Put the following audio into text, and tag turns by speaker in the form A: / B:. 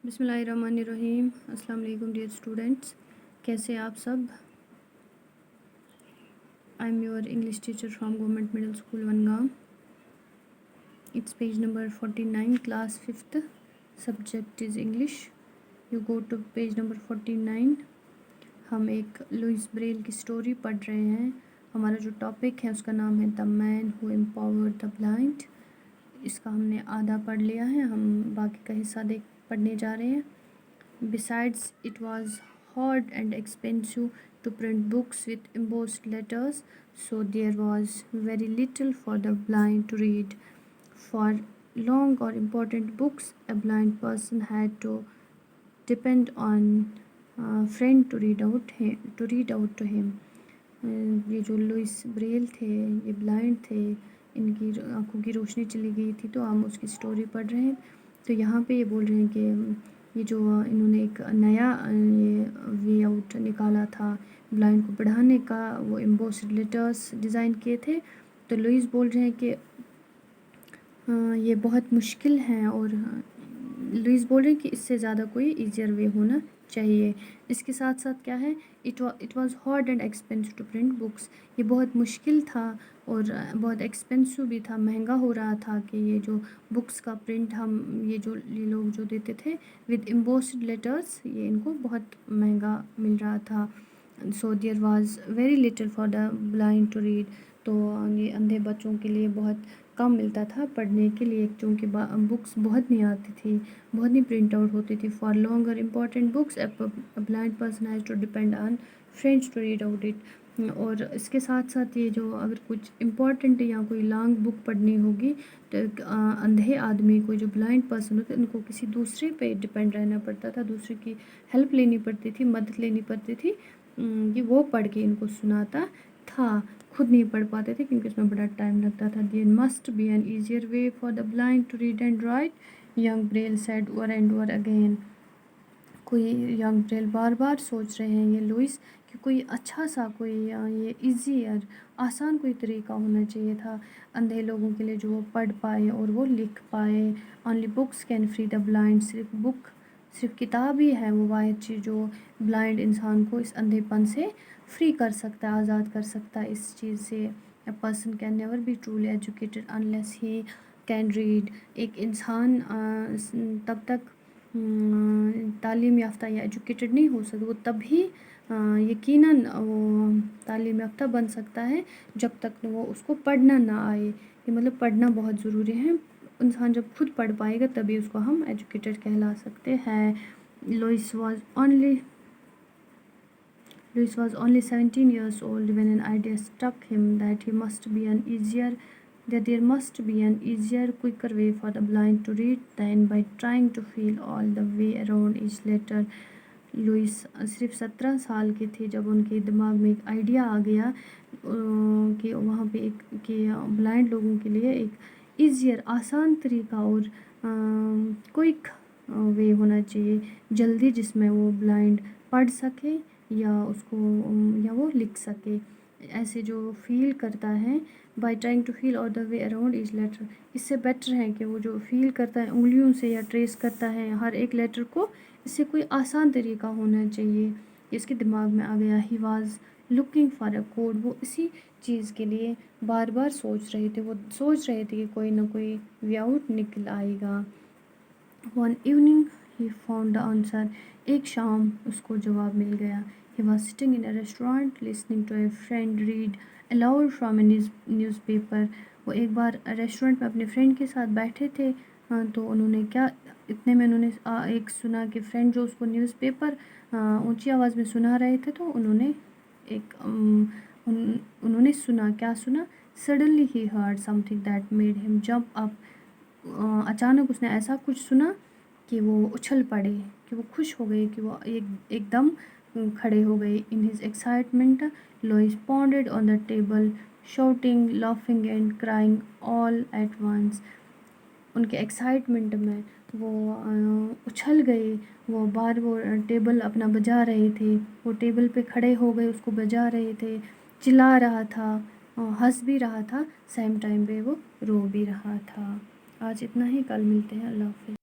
A: बिस्मिल्लाहिर्रहमानिर्रहीम। अस्सलाम वालेकुम डियर स्टूडेंट्स, कैसे आप सब। I am your English teacher from government middle school Vangaon. It's page number 49, class 5th, subject is English. You go to page number 49। हम एक लुइस ब्रेल की स्टोरी पढ़ रहे हैं। हमारा जो टॉपिक है उसका नाम है the man who empowered the blind. इसका हमने आधा पढ़ लिया है, हम बाकी का हिस्सा पढ़ने जा रहे हैं। Besides, it was hard and expensive to print books with embossed letters, so there was very little for the blind to read. For long or important books, a blind person had to depend on a friend to read out to him. ये जो Louis Braille थे, ये blind थे, इनकी आँखों की रोशनी चली गई थी, तो हम उसकी स्टोरी पढ़ रहे हैं। तो यहाँ पे ये बोल रहे हैं कि ये जो इन्होंने एक नया ये वे आउट निकाला था ब्लाइंड को पढ़ाने का, वो एम्बोस्ड लेटर्स डिज़ाइन किए थे। तो लुइस बोल रहे हैं कि ये बहुत मुश्किल है, और लुइस बोल रहे हैं कि इससे ज़्यादा कोई ईजियर वे होना चाहिए। इसके साथ साथ क्या है, it was hard and expensive to print books. ये बहुत मुश्किल था और बहुत एक्सपेंसिव भी था, महंगा हो रहा था कि ये जो बुक्स का प्रिंट ये लोग जो देते थे विद एम्बोस्ड लेटर्स, ये इनको बहुत महंगा मिल रहा था। So there was very little for the blind to read. तो ये अंधे बच्चों के लिए बहुत कम मिलता था पढ़ने के लिए, क्योंकि बुक्स बहुत नहीं आती थी, बहुत नहीं प्रिंट आउट होती थी। For longer important books a blind person has to depend on friends to read out it. और इसके साथ साथ ये जो अगर कुछ इम्पॉर्टेंट या कोई लॉन्ग बुक पढ़नी होगी तो अंधे आदमी को, जो ब्लाइंड पर्सन होते हैं, उनको किसी दूसरे पे डिपेंड रहना पड़ता था, दूसरे की हेल्प लेनी पड़ती थी, मदद लेनी पड़ती थी कि वो पढ़ के इनको सुनाता था। खुद नहीं पढ़ पाते थे क्योंकि उसमें बड़ा टाइम लगता था। There must be an easier way for the blind to read and write, young Braille said over and over again. कोई यंग ब्रेल बार बार सोच रहे हैं ये लुइस कि कोई अच्छा सा, कोई ये इजी और आसान कोई तरीका होना चाहिए था अंधे लोगों के लिए, जो वो पढ़ पाए और वो लिख पाए। Only books can free the blind. सिर्फ किताब ही है वो वाहिद चीज़ जो ब्लाइंड इंसान को इस अंधेपन से फ्री कर सकता है, आज़ाद कर सकता है इस चीज़ से। A person can never be truly educated unless he can read. एक इंसान तब तक तालीम याफ्ता या एजुकेटेड नहीं हो सकता, वो तभी यकीनन वो तालीम याफ्ता बन सकता है जब तक वो उसको पढ़ना ना आए। ये मतलब पढ़ना बहुत ज़रूरी है। इंसान जब खुद पढ़ पाएगा तभी उसको हम एजुकेटेड कहला सकते हैं। Louis was only 17 years old when an idea struck him that there must be an easier, quicker way for the blind to read than by trying to feel all the way around each letter. Louis सिर्फ 17 साल के थे जब उनके दिमाग में एक idea आ गया कि वहाँ पे कि ब्लाइंड लोगों के लिए एक ईजियर, आसान तरीका और क्विक वे होना चाहिए, जल्दी, जिसमें वो ब्लाइंड पढ़ सके या वो लिख सके। ऐसे जो फील करता है, by trying to feel all the way around each letter, इससे बेटर है कि वो जो फील करता है उंगलियों से या ट्रेस करता है हर एक लेटर को, इससे कोई आसान तरीका होना चाहिए। इसके दिमाग में आ गया। He was looking for a code. वो इसी चीज़ के लिए बार बार सोच रहे थे, वो सोच रहे थे कि कोई ना कोई वे आउट निकल आएगा। One evening he found the answer. एक शाम उसको जवाब मिल गया। He was sitting in a restaurant listening to a friend read aloud from a newspaper. वो एक बार रेस्टोरेंट में अपने फ्रेंड के साथ बैठे थे, तो उन्होंने क्या, इतने में उन्होंने एक सुना कि फ्रेंड जो उसको न्यूज़पेपर ऊंची आवाज़ में सुना रहे थे, तो उन्होंने सुना, क्या सुना, suddenly he heard something that made him jump up. अचानक उसने ऐसा कुछ सुना कि वो उछल पड़े, कि वो खुश हो गए, कि वो एकदम खड़े हो गए। In his excitement Louis pounded on the table, shouting, laughing and crying all at once. उनके एक्साइटमेंट में वो उछल गए, वो टेबल अपना बजा रहे थे, वो टेबल पे खड़े हो गए, उसको बजा रहे थे, चिल्ला रहा था, हंस भी रहा था, सेम टाइम पे वो रो भी रहा था। आज इतना ही, कल मिलते हैं। अल्लाह हाफ़िज़।